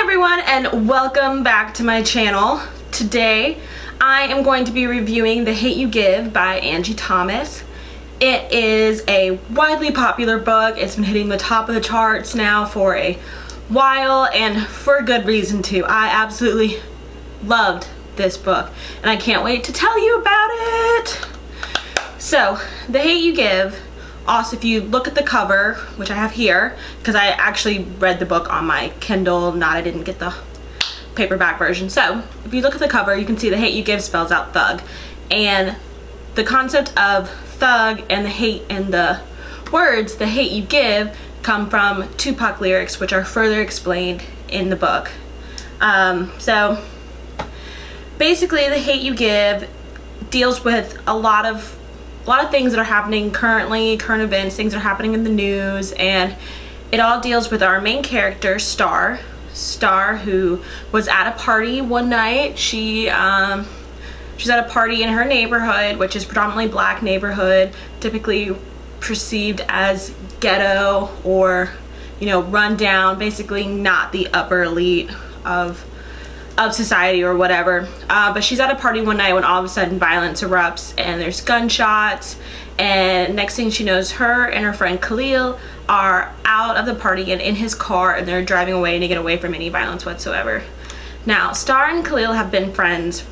everyone, and welcome back to my channel. Today I am going to be reviewing The Hate U Give by Angie Thomas. It is a widely popular book. It's been hitting the top of the charts now for a while, and for a good reason too. I absolutely loved this book and I can't wait to tell you about it. So, The Hate U Give. Also, if you look at the cover, which I have here, because I actually read the book on my Kindle, I didn't get the paperback version. So, if you look at the cover, you can see The Hate U Give spells out thug. And the concept of thug and the hate in the words, The Hate U Give, come from Tupac lyrics, which are further explained in the book. So, basically, The Hate U Give deals with a lot of things that are happening currently, current events, things that are happening in the news, and it all deals with our main character, Star, who was at a party one night. She's at a party in her neighborhood, which is predominantly black neighborhood, typically perceived as ghetto or, run down, basically not the upper elite of society or whatever, but she's at a party one night when all of a sudden violence erupts and there's gunshots, and next thing she knows, her and her friend Khalil are out of the party and in his car, and they're driving away to get away from any violence whatsoever. Now, Star and Khalil have been friends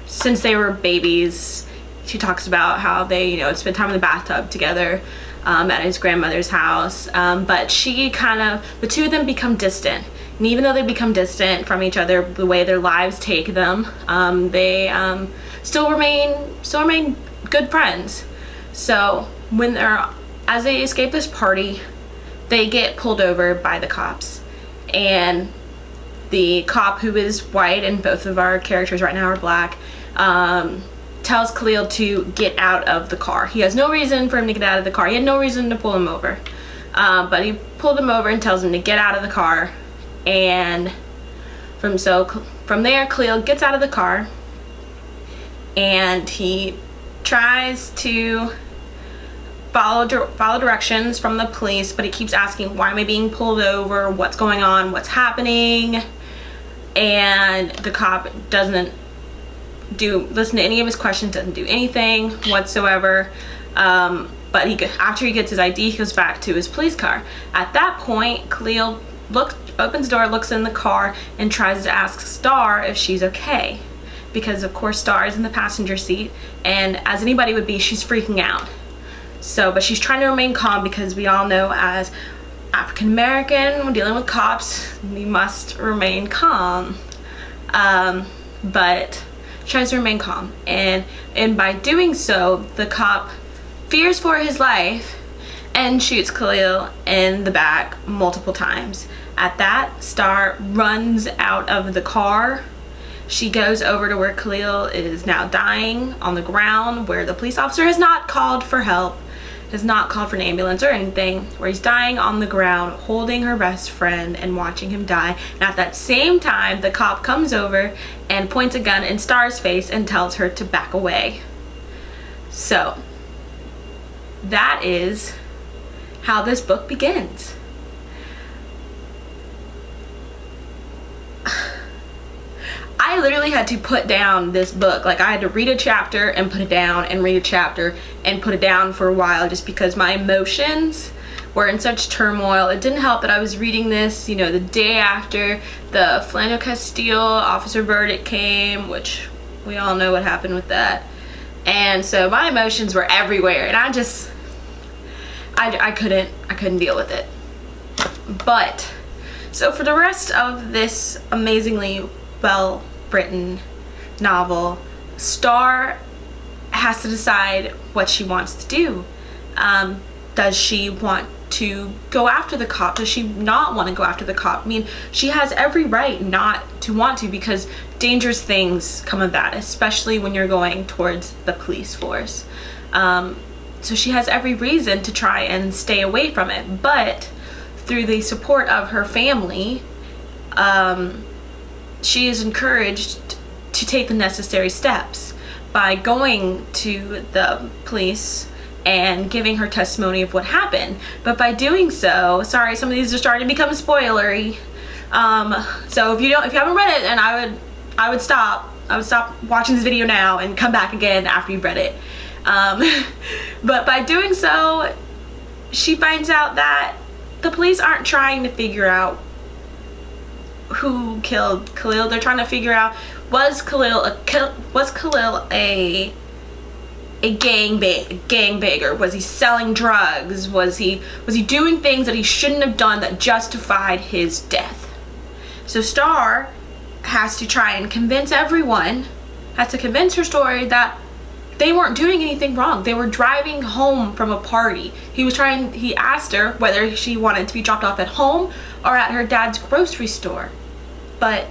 since they were babies. She talks about how they spend time in the bathtub together at his grandmother's house, but the two of them become distant. And even though they become distant from each other, the way their lives take them, they still remain good friends. So as they escape this party, they get pulled over by the cops, and the cop, who is white, and both of our characters right now are black, tells Khalil to get out of the car. He has no reason for him to get out of the car. He had no reason to pull him over, but he pulled him over and tells him to get out of the car. And from there, Khalil gets out of the car and he tries to follow directions from the police, but he keeps asking, why am I being pulled over? What's going on? What's happening? And the cop doesn't listen to any of his questions, doesn't do anything whatsoever. But after he gets his ID, he goes back to his police car. At that point, Khalil opens the door, looks in the car, and tries to ask Star if she's okay, because of course Star is in the passenger seat, and as anybody would be, she's freaking out. But she's trying to remain calm, because we all know as African American, when dealing with cops, we must remain calm. But she tries to remain calm, and by doing so, the cop fears for his life and shoots Khalil in the back multiple times. At that, Star runs out of the car. She goes over to where Khalil is now dying on the ground, where the police officer has not called for help, has not called for an ambulance or anything, where he's dying on the ground, holding her best friend and watching him die. And at that same time, the cop comes over and points a gun in Star's face and tells her to back away. So, that is how this book begins. I literally had to put down this book. Like, I had to read a chapter and put it down, and read a chapter and put it down for a while, just because my emotions were in such turmoil. It didn't help that I was reading this, the day after the Flano Castile officer verdict came, which we all know what happened with that. And so my emotions were everywhere, and I couldn't deal with it. But so for the rest of this amazingly well-written novel, Star has to decide what she wants to do. Does she want to go after the cop? Does she not want to go after the cop? I mean, she has every right not to want to, because dangerous things come of that, especially when you're going towards the police force. So she has every reason to try and stay away from it, but through the support of her family, she is encouraged to take the necessary steps by going to the police and giving her testimony of what happened. But by doing so, sorry, some of these are starting to become spoilery, So if you haven't read it, then I would stop watching this video now and come back again after you've read it. But by doing so, she finds out that the police aren't trying to figure out who killed Khalil. They're trying to figure out, was Khalil a gangbanger? Was he selling drugs? Was he doing things that he shouldn't have done that justified his death? So Star has to try and convince her story that they weren't doing anything wrong. They were driving home from a party. He asked her whether she wanted to be dropped off at home or at her dad's grocery store, but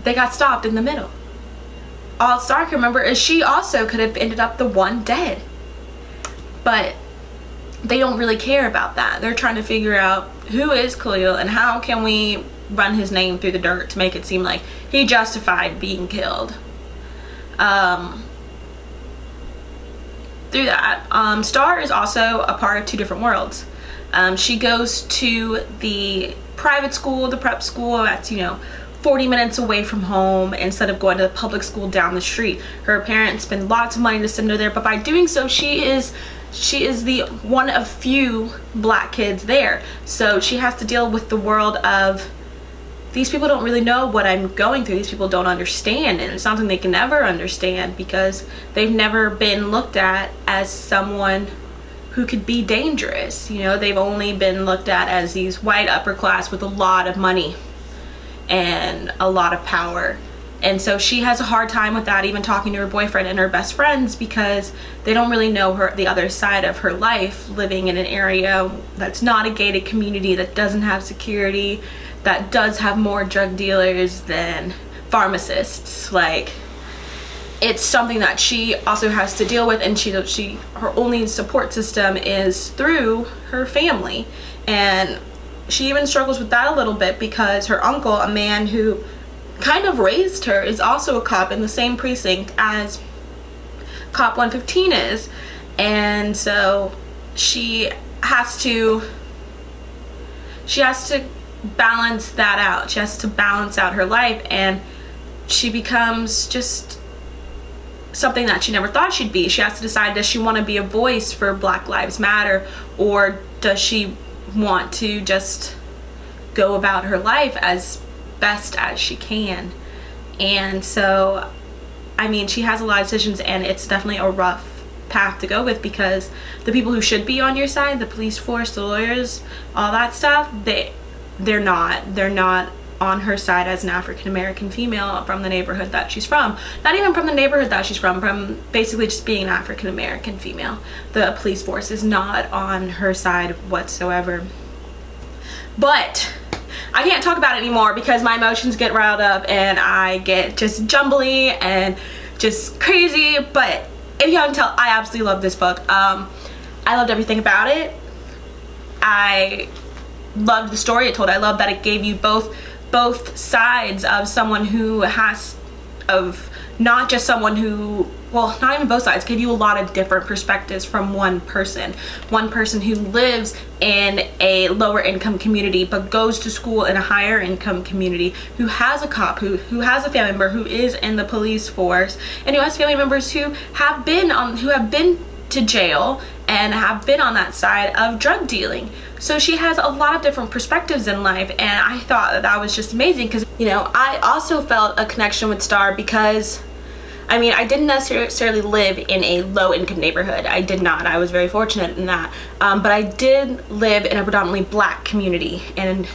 they got stopped in the middle. All Star can remember is she also could have ended up the one dead, but they don't really care about that. They're trying to figure out who is Khalil and how can we run his name through the dirt to make it seem like he justified being killed. Through that, Star is also a part of two different worlds. She goes to the private school, the prep school, that's 40 minutes away from home instead of going to the public school down the street. Her parents spend lots of money to send her there, but by doing so, she is the one of few black kids there. So she has to deal with the world of, these people don't really know what I'm going through. These people don't understand, and it's something they can never understand because they've never been looked at as someone who could be dangerous. They've only been looked at as these white upper class with a lot of money and a lot of power. And so she has a hard time with that, even talking to her boyfriend and her best friends, because they don't really know the other side of her life, living in an area that's not a gated community, that doesn't have security, that does have more drug dealers than pharmacists. Like, it's something that she also has to deal with, and her only support system is through her family. And she even struggles with that a little bit because her uncle, a man who kind of raised her, is also a cop in the same precinct as Cop 115 is. And so she has to balance that out. She has to balance out her life, and she becomes just something that she never thought she'd be. She has to decide, does she want to be a voice for Black Lives Matter, or does she want to just go about her life as best as she can? And so, she has a lot of decisions, and it's definitely a rough path to go with, because the people who should be on your side, the police force, the lawyers, all that stuff, they're not on her side as an African American female from the neighborhood that she's from. Not even from the neighborhood that she's from basically just being an African American female. The police force is not on her side whatsoever. But I can't talk about it anymore because my emotions get riled up and I get just jumbly and just crazy. But if you haven't tell, I absolutely love this book. I loved everything about it. I loved the story it told. I love that it gave you both sides of someone who has, of not just someone who, well, not even both sides, gave you a lot of different perspectives from one person who lives in a lower income community but goes to school in a higher income community, who has a cop, who has a family member who is in the police force, and who has family members who have been to jail and have been on that side of drug dealing. So she has a lot of different perspectives in life, and I thought that was just amazing because, I also felt a connection with Star because, I didn't necessarily live in a low-income neighborhood. I did not. I was very fortunate in that. But I did live in a predominantly black community and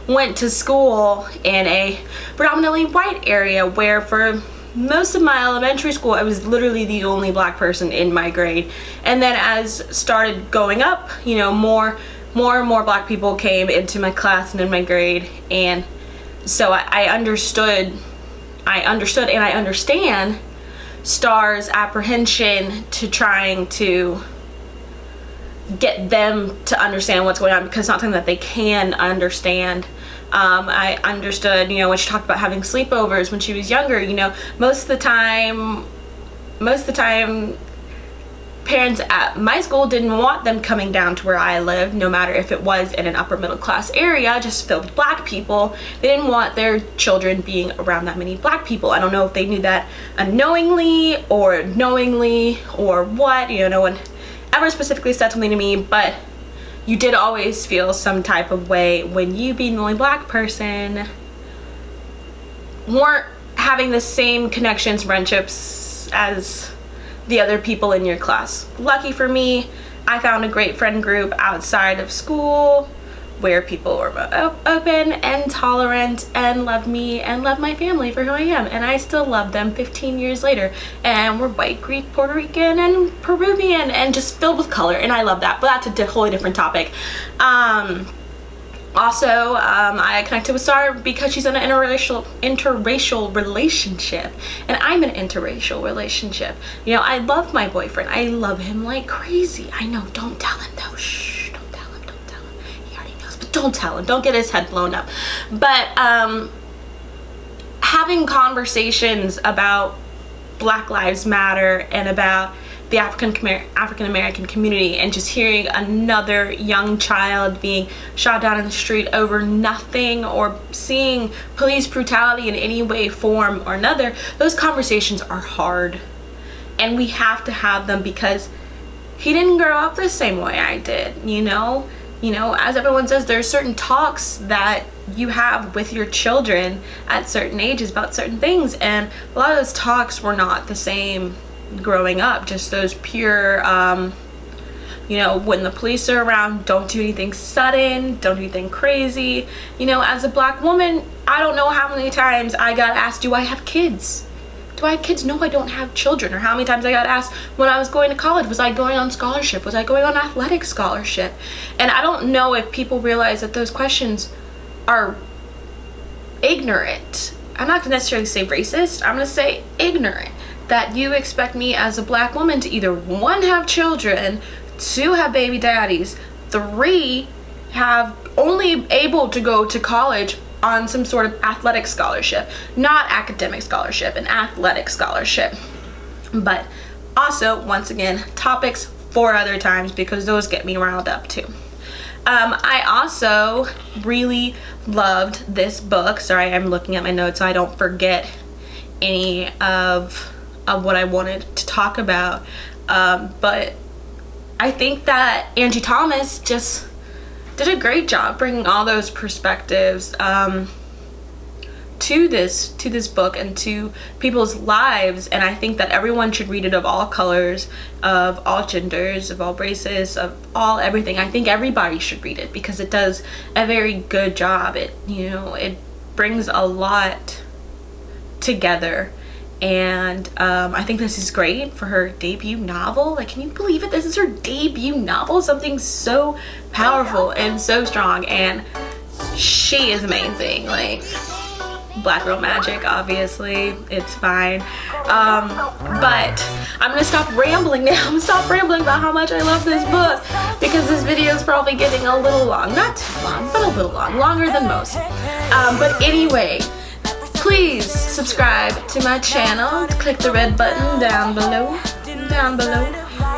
went to school in a predominantly white area where for most of my elementary school, I was literally the only black person in my grade. And then as started going up, more and more black people came into my class and in my grade. And so I understood and I understand Star's apprehension to trying to get them to understand what's going on, because it's not something that they can understand. I understood, when she talked about having sleepovers when she was younger, most of the time parents at my school didn't want them coming down to where I lived, no matter if it was in an upper middle class area just filled with black people. They didn't want their children being around that many black people. I don't know if they knew that unknowingly or knowingly or what, you know, no one ever specifically said something to me, but you did always feel some type of way when you, being the only black person, weren't having the same connections, friendships as the other people in your class. Lucky for me, I found a great friend group outside of school where people were open and tolerant and loved me and loved my family for who I am, and I still love them 15 years later. And we're white, Greek, Puerto Rican, and Peruvian, and just filled with color, and I love that, but that's a wholly different topic. Also, I connected with Star because she's in an interracial relationship, and I'm in an interracial relationship. You know, I love my boyfriend. I love him like crazy. I know, don't tell him though. Shh, don't tell him. He already knows, but don't tell him. Don't get his head blown up. But having conversations about Black Lives Matter and about the African American community, and just hearing another young child being shot down in the street over nothing, or seeing police brutality in any way, form, or another, those conversations are hard, and we have to have them because he didn't grow up the same way I did. You know, as everyone says, there's certain talks that you have with your children at certain ages about certain things, and a lot of those talks were not the same growing up. Just those pure you know, when the police are around, don't do anything sudden, don't do anything crazy. You know, as a black woman, I don't know how many times I got asked, do I have kids? Do I have kids? No, I don't have children. Or how many times I got asked when I was going to college, was I going on scholarship? Was I going on athletic scholarship? And I don't know if people realize that those questions are ignorant. I'm not gonna necessarily say racist, I'm gonna say ignorant. That you expect me as a black woman to either 1, have children, 2, have baby daddies, 3, have only able to go to college on some sort of athletic scholarship, not academic scholarship, an athletic scholarship. But also, once again, topics for other times because those get me riled up too. I also really loved this book. Sorry, I'm looking at my notes so I don't forget any of what I wanted to talk about, but I think that Angie Thomas just did a great job bringing all those perspectives to this book and to people's lives. And I think that everyone should read it, of all colors, of all genders, of all races, of all everything. I think everybody should read it because it does a very good job. It, you know, it brings a lot together. And I think this is great for her debut novel. Like, can you believe it? This is her debut novel. Something so powerful and so strong, and she is amazing. Like, black girl magic, obviously, it's fine. But I'm gonna stop rambling now. I'm gonna stop rambling about how much I love this book because this video is probably getting a little long. Not too long, but a little long. Longer than most. But anyway, please subscribe to my channel. Click the red button down below.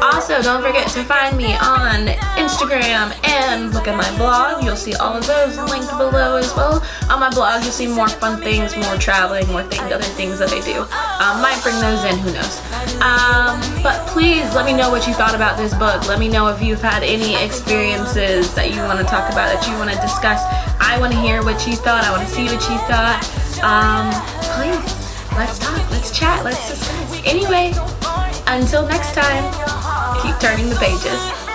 Also, don't forget to find me on Instagram and look at my blog. You'll see all of those linked below as well. On my blog, you'll see more fun things, more traveling, more things, other things that I do. Might bring those in, who knows. But please let me know what you thought about this book. Let me know if you've had any experiences that you want to talk about, that you want to discuss. I want to hear what you thought. I want to see what you thought. Please, let's talk, let's chat, let's discuss. Anyway, until next time, keep turning the pages.